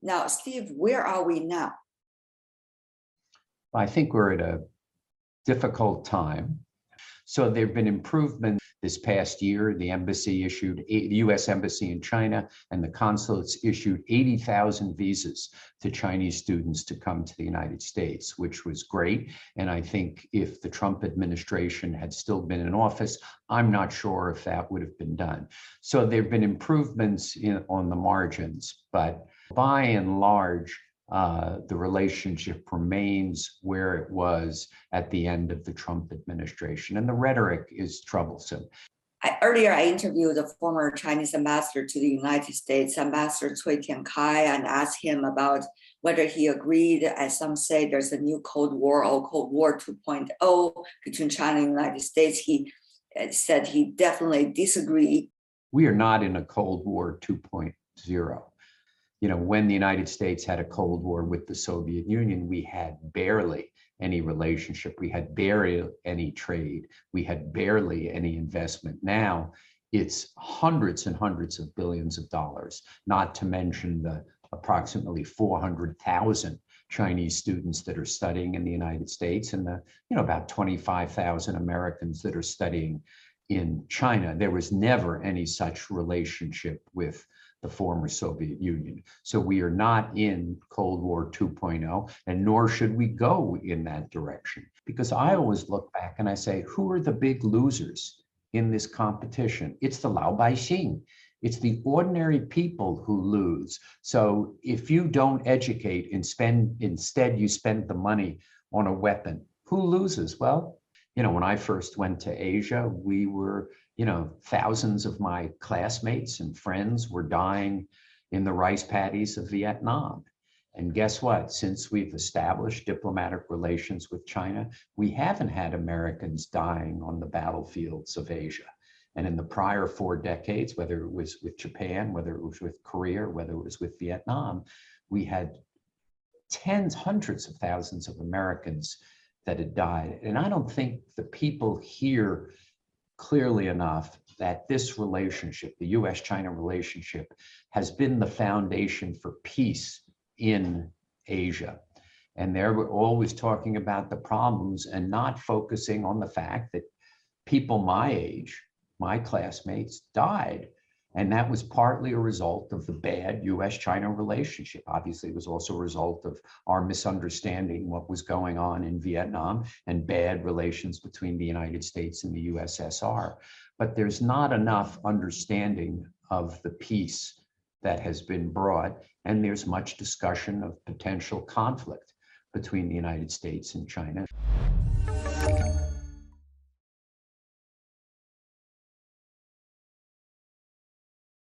Now, Steve, where are we now? I think we're at a difficult time. So there have been improvements this past year. The U.S. Embassy in China and the consulates issued 80,000 visas to Chinese students to come to the United States, which was great. And I think if the Trump administration had still been in office, I'm not sure if that would have been done. So there have been improvements on the margins, but by and large, the relationship remains where it was at the end of the Trump administration, and the rhetoric is troublesome. Earlier, I interviewed the former Chinese ambassador to the United States, Ambassador Cui Tiankai, and asked him about whether he agreed, as some say there's a new Cold War or Cold War 2.0 between China and the United States. He said he definitely disagreed. We are not in a Cold War 2.0. When the United States had a Cold War with the Soviet Union, we had barely any relationship. We had barely any trade. We had barely any investment. Now it's hundreds and hundreds of billions of dollars, not to mention the approximately 400,000 Chinese students that are studying in the United States and the, about 25,000 Americans that are studying in China. There was never any such relationship with the former Soviet Union. So we are not in Cold War 2.0, and nor should we go in that direction. Because I always look back and I say, who are the big losers in this competition? It's the Laobaixing. It's the ordinary people who lose. So if you don't educate and instead you spend the money on a weapon, who loses? Well, when I first went to Asia, we were, thousands of my classmates and friends were dying in the rice paddies of Vietnam. And guess what? Since we've established diplomatic relations with China, we haven't had Americans dying on the battlefields of Asia. And in the prior 4 decades, whether it was with Japan, whether it was with Korea, whether it was with Vietnam, we had hundreds of thousands of Americans that had died. And I don't think the people hear clearly enough that this relationship, the U.S. China relationship, has been the foundation for peace in Asia. And they're always talking about the problems and not focusing on the fact that people my age, my classmates, died. And that was partly a result of the bad U.S. China relationship. Obviously, it was also a result of our misunderstanding what was going on in Vietnam and bad relations between the United States and the USSR. But there's not enough understanding of the peace that has been brought, and there's much discussion of potential conflict between the United States and China.